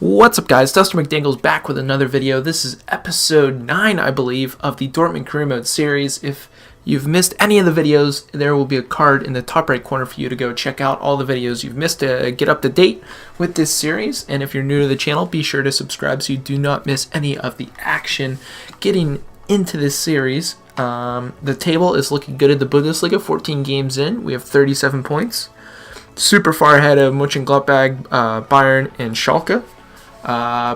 What's up, guys? Dustin McDaniels back with another video. This is episode 9, I believe, of the Dortmund Career Mode series. If you've missed any of the videos, there will be a card in the top right corner for you to go check out all the videos you've missed to get up to date with this series. And if you're new to the channel, be sure to subscribe so you do not miss any of the action getting into this series. The table is looking good at the Bundesliga. 14 games in, we have 37 points. Super far ahead of Mönchengladbach, Bayern, and Schalke.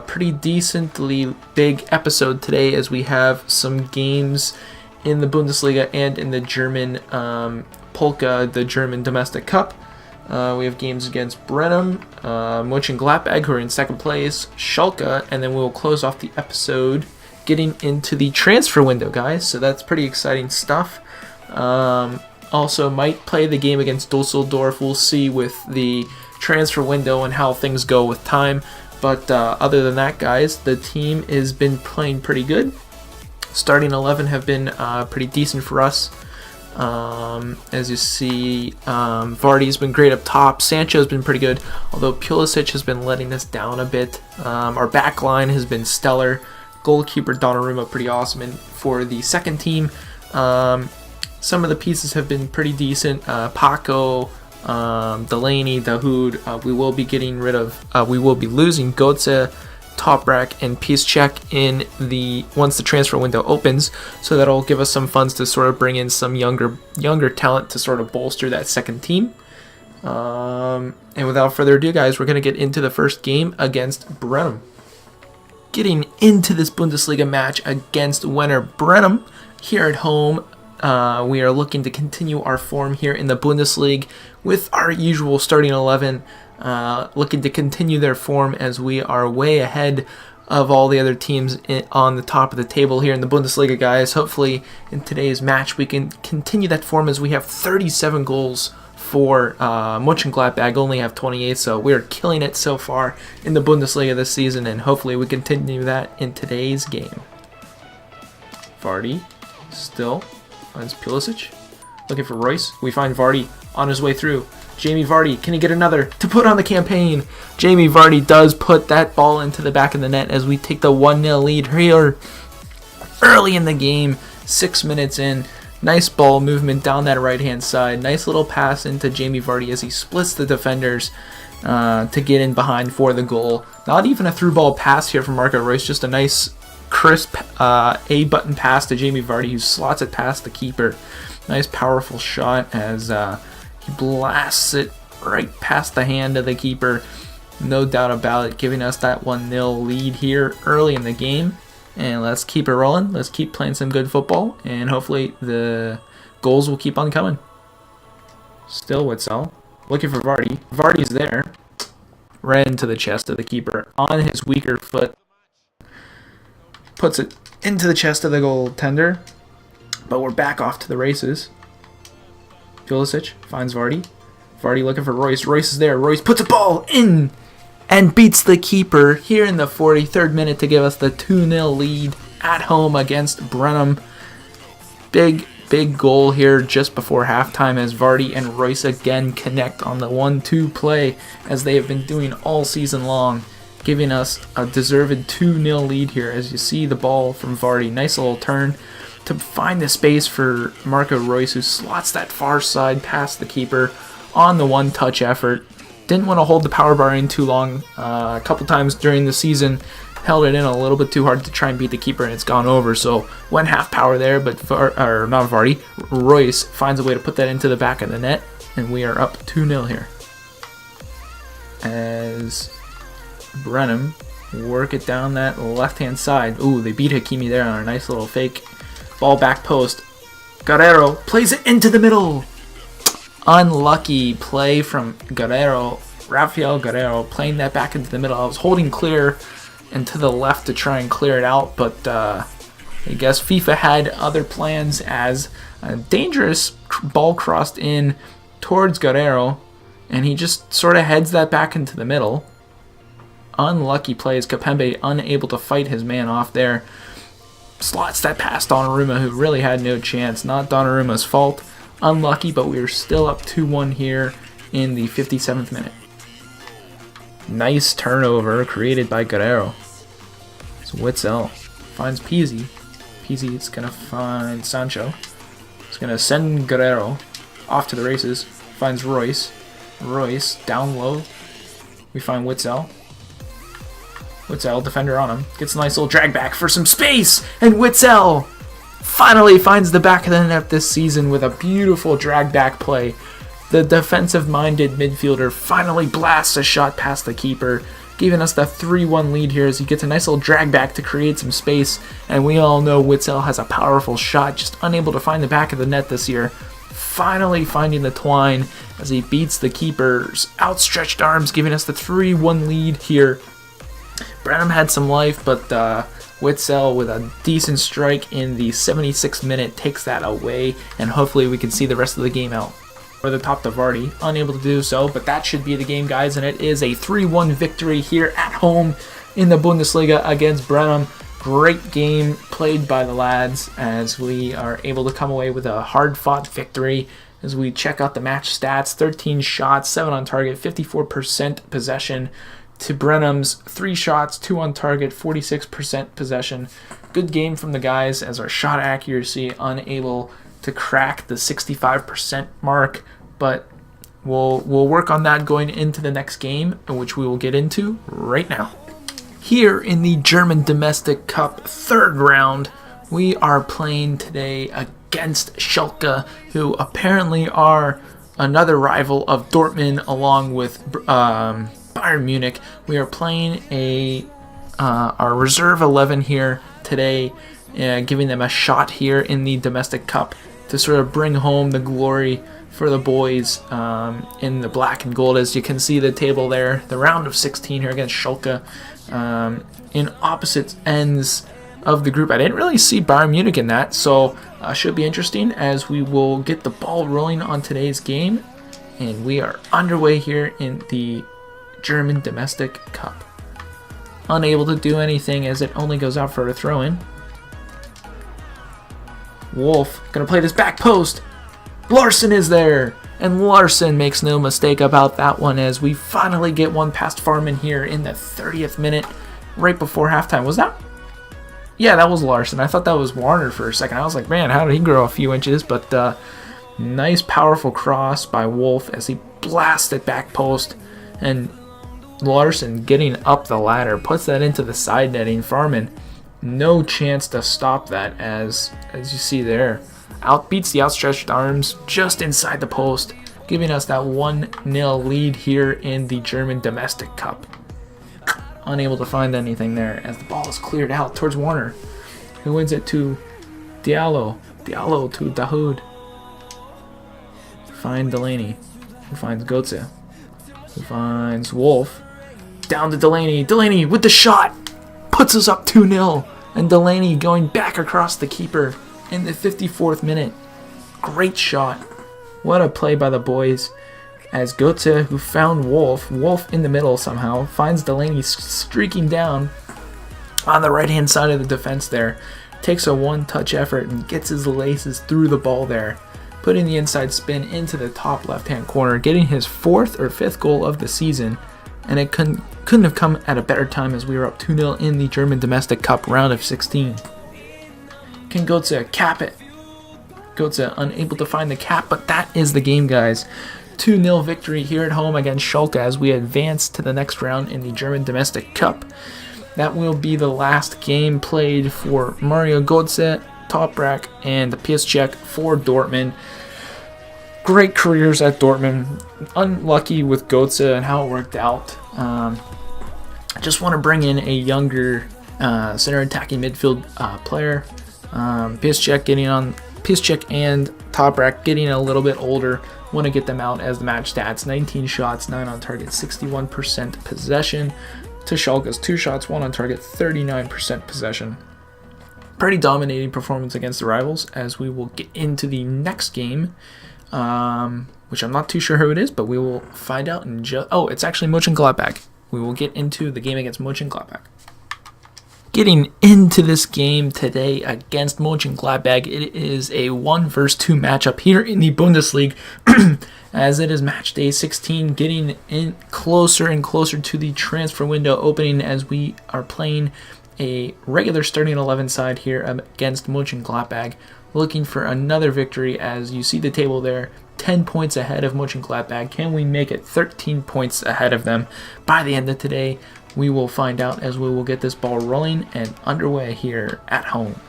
Pretty decently big episode today as we have some games in the Bundesliga and in the German Polka, the German Domestic Cup. We have games against Brenham, Mönchengladbach, who are in second place, Schalke, and then we'll close off the episode getting into the transfer window, guys. So that's pretty exciting stuff. Also might play the game against Dusseldorf. We'll see with the transfer window and how things go with time. But other than that, guys, the team has been playing pretty good. Starting 11 have been pretty decent for us. As you see, Vardy's been great up top. Sancho's been pretty good, although Pulisic has been letting us down a bit. Our back line has been stellar. Goalkeeper Donnarumma pretty awesome. And for the second team, some of the pieces have been pretty decent. Paco, Delaney, Dahoud, we will be getting rid of, we will be losing Götze, Toprak, and Piszczek once the transfer window opens, so that'll give us some funds to sort of bring in some younger talent to sort of bolster that second team. And without further ado, guys, we're going to get into the first game against Brenham. Getting into this Bundesliga match against Werder Brenham here at home. We are looking to continue our form here in the Bundesliga with our usual starting 11, looking to continue their form as we are way ahead of all the other teams on the top of the table here in the Bundesliga, guys. Hopefully in today's match we can continue that form as we have 37 goals for Mönchengladbach, only have 28, so we're killing it so far in the Bundesliga this season, and hopefully we continue that in today's game. Vardy still finds Pulisic, looking for Royce. We find Vardy on his way through. Jamie Vardy, can he get another to put on the campaign? Jamie Vardy does put that ball into the back of the net as we take the 1-0 lead here early in the game, 6 minutes in. Nice ball movement down that right-hand side. Nice little pass into Jamie Vardy as he splits the defenders to get in behind for the goal. Not even a through ball pass here from Marco Reus, just a nice crisp A-button pass to Jamie Vardy, who slots it past the keeper. Nice powerful shot as he blasts it right past the hand of the keeper. No doubt about it, giving us that 1-0 lead here early in the game. And let's keep it rolling. Let's keep playing some good football, and hopefully the goals will keep on coming. Still Witzel, looking for Vardy. Vardy's there. Right into the chest of the keeper on his weaker foot. Puts it into the chest of the goaltender, but we're back off to the races. Pulisic finds Vardy. Vardy looking for Royce. Royce is there. Royce puts a ball in and beats the keeper here in the 43rd minute to give us the 2-0 lead at home against Brenham. Big goal here just before halftime as Vardy and Royce again connect on the 1-2 play as they have been doing all season long, giving us a deserved 2-0 lead here as you see the ball from Vardy. Nice little turn to find the space for Marco Reus, who slots that far side past the keeper on the one-touch effort. Didn't want to hold the power bar in too long. A couple times during the season, held it in a little bit too hard to try and beat the keeper, and it's gone over. So went half power there, but not Vardy. Royce finds a way to put that into the back of the net, and we are up 2-0 here. As Brenham work it down that left-hand side. Ooh, they beat Hakimi there on a nice little fake. Ball back post. Guerrero plays it into the middle. Unlucky play from Guerrero. Rafael Guerrero playing that back into the middle. I was holding clear and to the left to try and clear it out, but I guess FIFA had other plans as a dangerous ball crossed in towards Guerrero, and he just sort of heads that back into the middle. Unlucky plays. Kapembe unable to fight his man off there. Slots that past Donnarumma, who really had no chance. Not Donnarumma's fault. Unlucky, but we are still up 2-1 here in the 57th minute. Nice turnover created by Guerrero. So Witzel finds Peasy. Peasy is going to find Sancho. He's going to send Guerrero off to the races. Finds Royce. Royce down low. We find Witzel. Witzel, defender on him. Gets a nice little drag back for some space. And Witzel finally finds the back of the net this season with a beautiful drag back play. The defensive-minded midfielder finally blasts a shot past the keeper, giving us the 3-1 lead here as he gets a nice little drag back to create some space. And we all know Witzel has a powerful shot, just unable to find the back of the net this year. Finally finding the twine as he beats the keeper's outstretched arms, giving us the 3-1 lead here. Brenham had some life, but Witzel with a decent strike in the 76th minute takes that away, and hopefully we can see the rest of the game out. For the top to Vardy, unable to do so, but that should be the game, guys, and it is a 3-1 victory here at home in the Bundesliga against Brenham. Great game played by the lads as we are able to come away with a hard-fought victory. As we check out the match stats, 13 shots, 7 on target, 54% possession to Brenham's 3 shots, 2 on target, 46% possession. Good game from the guys as our shot accuracy unable to crack the 65% mark, but we'll work on that going into the next game, which we will get into right now. Here in the German Domestic Cup third round, we are playing today against Schalke, who apparently are another rival of Dortmund along with Bayern Munich. We are playing our reserve 11 here today, giving them a shot here in the Domestic Cup to sort of bring home the glory for the boys in the black and gold. As you can see the table there, the round of 16 here against Schalke in opposite ends of the group. I didn't really see Bayern Munich in that, so should be interesting as we will get the ball rolling on today's game. And we are underway here in the German Domestic Cup. Unable to do anything as it only goes out for a throw-in. Wolf gonna play this back post. Larson is there, and Larson makes no mistake about that one as we finally get one past Farman here in the 30th minute, right before halftime. Was that? Yeah, that was Larson. I thought that was Warner for a second. I was like, man, how did he grow a few inches? But nice, powerful cross by Wolf as he blasts it back post, and Larson getting up the ladder puts that into the side netting. Farman, no chance to stop that as you see there. Outbeats the outstretched arms just inside the post, giving us that 1-0 lead here in the German Domestic Cup. Unable to find anything there as the ball is cleared out towards Warner, who wins it to Diallo. Diallo to Dahoud. Find Delaney, who finds Götze, who finds Wolf. Down to Delaney. Delaney with the shot puts us up 2-0, and Delaney going back across the keeper in the 54th minute. Great shot. What a play by the boys as Götze, who found Wolf in the middle somehow, finds Delaney streaking down on the right-hand side of the defense there. Takes a one-touch effort and gets his laces through the ball there, putting the inside spin into the top left-hand corner, getting his 4th or 5th goal of the season. And it couldn't have come at a better time as we were up 2-0 in the German Domestic Cup round of 16. Can Götze cap it? Götze unable to find the cap, but that is the game, guys. 2-0 victory here at home against Schalke as we advance to the next round in the German Domestic Cup. That will be the last game played for Mario Götze, Toprak, and Piszczek for Dortmund. Great careers at Dortmund. Unlucky with Götze and how it worked out. Just want to bring in a younger center attacking midfield player. Piszczek and Toprak getting a little bit older. Want to get them out as the match stats. 19 shots, 9 on target, 61% possession. To Schalke's 2 shots, 1 on target, 39% possession. Pretty dominating performance against the rivals as we will get into the next game. Which I'm not too sure who it is, but we will find out in just... Oh, it's actually Mönchengladbach. We will get into the game against Mönchengladbach. Getting into this game today against Mönchengladbach, it is a 1 vs 2 matchup here in the Bundesliga, as it is match day 16, getting in closer and closer to the transfer window opening as we are playing a regular starting 11 side here against Mönchengladbach, looking for another victory. As you see the table there, 10 points ahead of Mönchengladbach. Can we make it 13 points ahead of them by the end of today? We will find out, as we will get this ball rolling and underway here at home.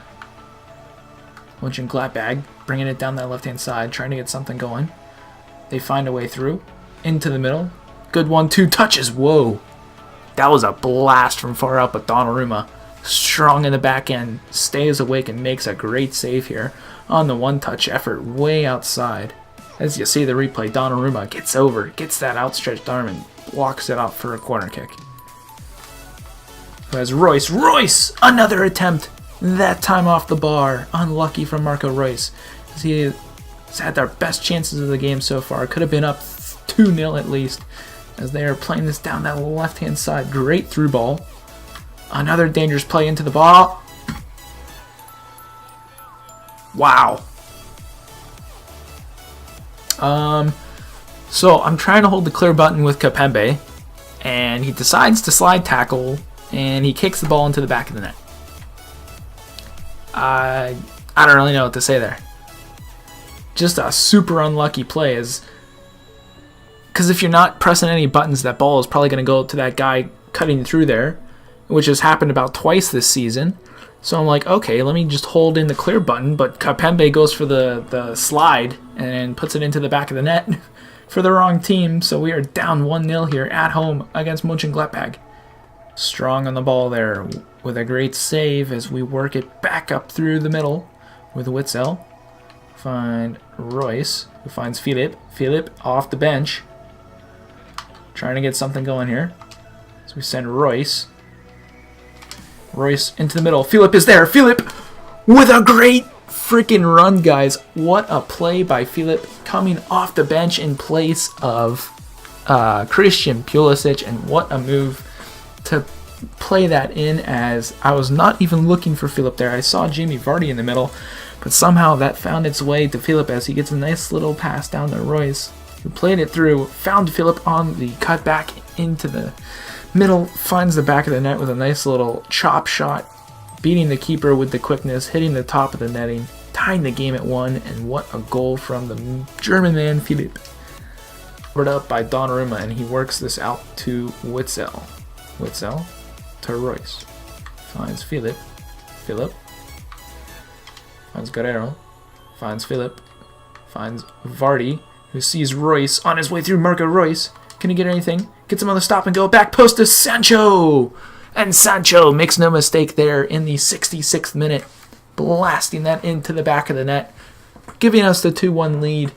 Mönchengladbach bringing it down that left-hand side, trying to get something going. They find a way through, into the middle. Good 1-2 touches. Whoa. That was a blast from far out, but Donnarumma, strong in the back end, stays awake and makes a great save here on the one-touch effort way outside. As you see the replay, Donnarumma gets over, gets that outstretched arm and blocks it off for a corner kick. As Royce, another attempt, that time off the bar. Unlucky from Marco Reus, as he has had their best chances of the game so far. Could have been up 2-0 at least, as they are playing this down that left-hand side. Great through ball. Another dangerous play into the ball. Wow. So I'm trying to hold the clear button with Kapembe, and he decides to slide tackle, and he kicks the ball into the back of the net. I don't really know what to say there. Just a super unlucky play, because if you're not pressing any buttons, that ball is probably going to go to that guy cutting through there, which has happened about twice this season. So I'm like, okay, let me just hold in the clear button, but Kapembe goes for the slide and puts it into the back of the net for the wrong team. So we are down 1-0 here at home against Mönchengladbach. Strong on the ball there with a great save as we work it back up through the middle with Witzel. Find Royce, who finds Philip. Philip off the bench, trying to get something going here. So we send Royce into the middle. Philip is there. Philip with a great freaking run, guys. What a play by Philip, coming off the bench in place of Christian Pulisic, and what a move to play that in, as I was not even looking for Philip there. I saw Jamie Vardy in the middle, but somehow that found its way to Philip as he gets a nice little pass down to Royce, who played it through, found Philip on the cut back into the middle, finds the back of the net with a nice little chop shot, beating the keeper with the quickness, hitting the top of the netting, tying the game at 1, and what a goal from the German man, Philip. Covered up by Donnarumma, and he works this out to Witzel. Witzel to Royce. Finds Philip. Philip. Finds Guerrero. Finds Philip. Finds Vardy, who sees Royce on his way through. Marco Reus. Can he get anything? Gets him on the stop and go. Back post to Sancho. And Sancho makes no mistake there in the 66th minute, blasting that into the back of the net, giving us the 2-1 lead.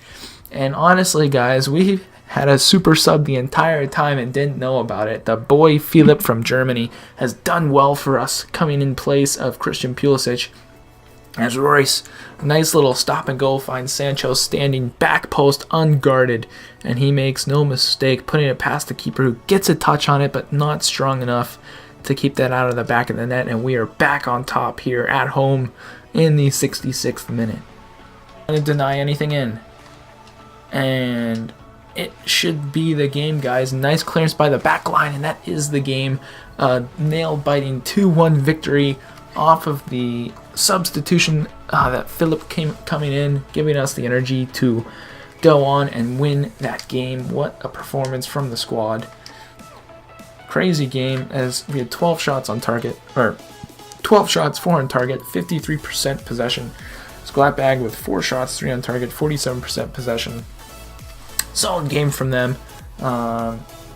And honestly, guys, we had a super sub the entire time and didn't know about it. The boy Philip from Germany has done well for us, coming in place of Christian Pulisic. As Royce, nice little stop and go, finds Sancho standing back post unguarded, and he makes no mistake putting it past the keeper, who gets a touch on it but not strong enough to keep that out of the back of the net. And we are back on top here at home in the 66th minute. I'm going to deny anything in, and it should be the game, guys. Nice clearance by the back line, and that is the game. Nail-biting 2-1 victory off of the substitution that Philip coming in, giving us the energy to go on and win that game. What a performance from the squad. Crazy game, as we had 12 shots on target, or 12 shots, 4 on target, 53% possession. Gladbach with 4 shots, 3 on target, 47% possession. Solid game from them.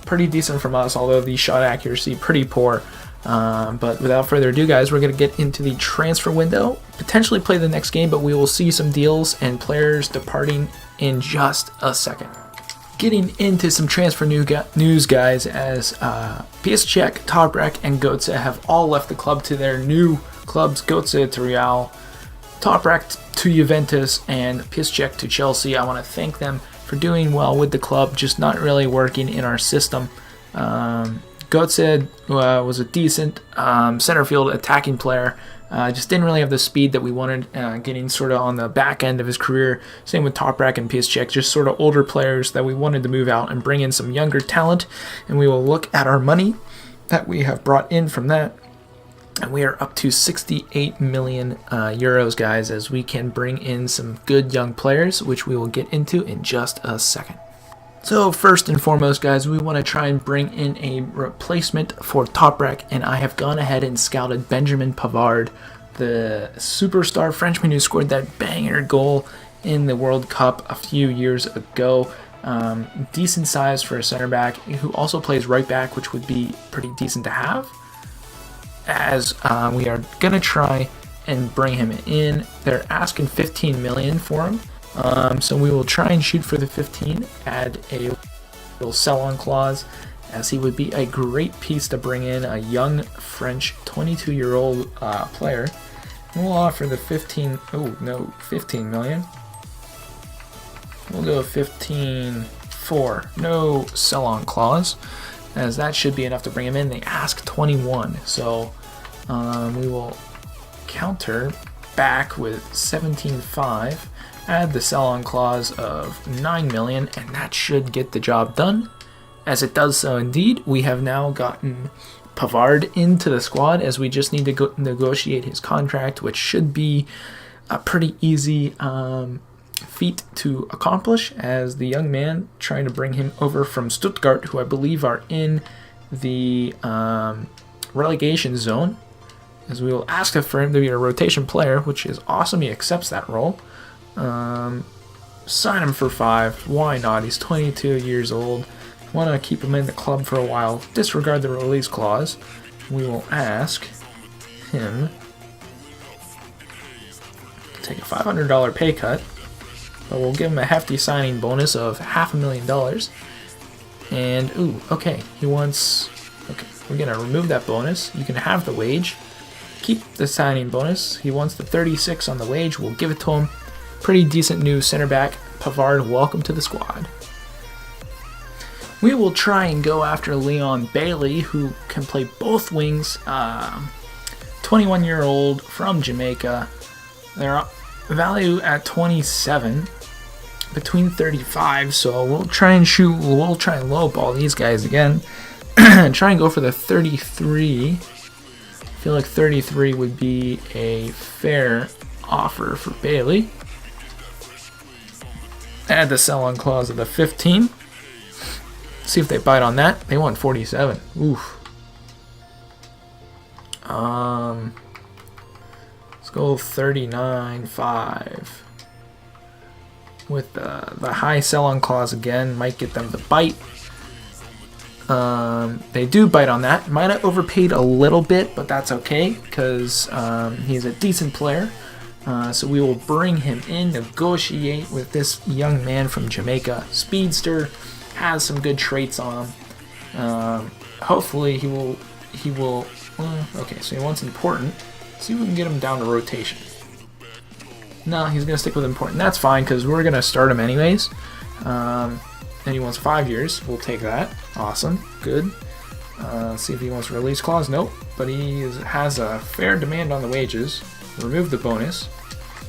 Pretty decent from us, although the shot accuracy pretty poor. But without further ado, guys, we're going to get into the transfer window, potentially play the next game, but we will see some deals and players departing in just a second. Getting into some transfer news, guys, as Piszczek, Toprak, and Götze have all left the club to their new clubs. Götze to Real, Toprak to Juventus, and Piszczek to Chelsea. I want to thank them for doing well with the club, just not really working in our system. Götze was a decent center field attacking player. Just didn't really have the speed that we wanted, getting sort of on the back end of his career. Same with Toprak and Piszczek, just sort of older players that we wanted to move out and bring in some younger talent. And we will look at our money that we have brought in from that. And we are up to 68 million euros, guys, as we can bring in some good young players, which we will get into in just a second. So first and foremost, guys, we want to try and bring in a replacement for Toprak, and I have gone ahead and scouted Benjamin Pavard, the superstar Frenchman who scored that banger goal in the World Cup a few years ago. Decent size for a center back who also plays right back, which would be pretty decent to have, as we are going to try and bring him in. They're asking 15 million for him. So we will try and shoot for the 15, add a little sell-on clause, as he would be a great piece to bring in, a young French 22-year-old player. And we'll offer the 15 million. We'll go 15.4, no sell-on clause, as that should be enough to bring him in. They ask 21, so we will counter back with 17.5. Add the sell-on clause of 9 million, and that should get the job done. As it does so indeed, we have now gotten Pavard into the squad, as we just need to negotiate his contract, which should be a pretty easy feat to accomplish, as the young man trying to bring him over from Stuttgart, who I believe are in the relegation zone, as we will ask for him to be a rotation player, which is awesome. He accepts that role. Sign him for 5. Why not? He's 22 years old. Want to keep him in the club for a while. Disregard the release clause. We will ask him to take a $500 pay cut, but we'll give him a hefty signing bonus of $500,000. And okay, he wants. Okay, we're gonna remove that bonus. You can have the wage. Keep the signing bonus. He wants the 36 on the wage. We'll give it to him. Pretty decent new center back. Pavard, welcome to the squad. We will try and go after Leon Bailey, who can play both wings. 21-year-old from Jamaica. Their value at 27, between 35. So we'll try and lowball these guys again. Try and go for the 33. I feel like 33 would be a fair offer for Bailey. Add the sell-on clause of the 15. See if they bite on that. They want 47. Oof. Let's go 39.5. With the high sell-on clause again, might get them to bite. They do bite on that. Might have overpaid a little bit, but that's okay, because he's a decent player. So we will bring him in, negotiate with this young man from Jamaica. Speedster, has some good traits on him. Hopefully he will. Okay, so he wants important. See if we can get him down to rotation. No, he's gonna stick with important. That's fine, because we're gonna start him anyways. And he wants 5 years. We'll take that. Awesome, good. See if he wants release clause. Nope, but he has a fair demand on the wages. Remove the bonus,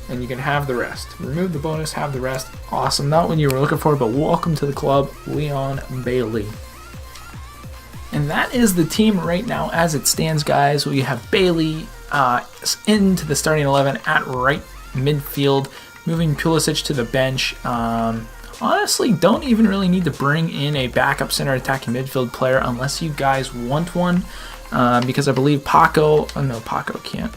and you can have the rest. Remove the bonus, have the rest. Awesome. Not what you were looking for, but welcome to the club, Leon Bailey. And that is the team right now as it stands, guys. We have Bailey into the starting 11 at right midfield, moving Pulisic to the bench. Honestly, don't even really need to bring in a backup center attacking midfield player unless you guys want one, because I believe Paco can't.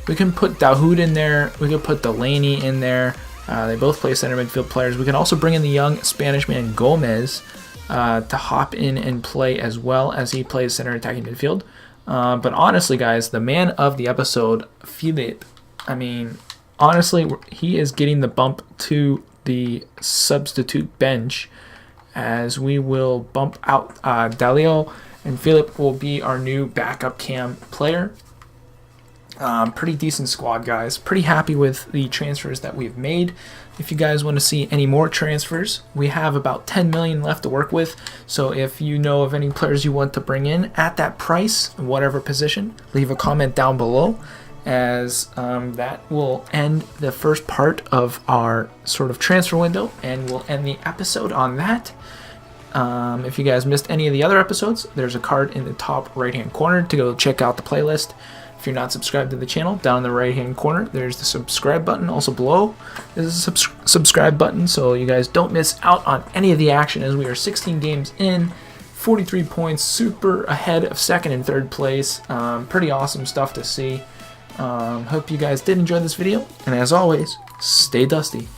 We can put Dahoud in there. We could put Delaney in there. They both play center midfield players. We can also bring in the young Spanish man Gomez to hop in and play as well, as he plays center attacking midfield. But honestly, guys, the man of the episode, Philippe, I mean, honestly, he is getting the bump to the substitute bench, as we will bump out Dalio, and Philippe will be our new backup cam player. Pretty decent squad, guys. Pretty happy with the transfers that we've made. If you guys want to see any more transfers, we have about 10 million left to work with. So if you know of any players you want to bring in at that price, in whatever position, leave a comment down below, as that will end the first part of our sort of transfer window, and we'll end the episode on that. If you guys missed any of the other episodes, there's a card in the top right hand corner to go check out the playlist. If you're not subscribed to the channel, down in the right hand corner there's the subscribe button. Also below is a subscribe button, so you guys don't miss out on any of the action, as we are 16 games in, 43 points, super ahead of second and third place. Pretty awesome stuff to see. Hope you guys did enjoy this video, and as always, stay dusty.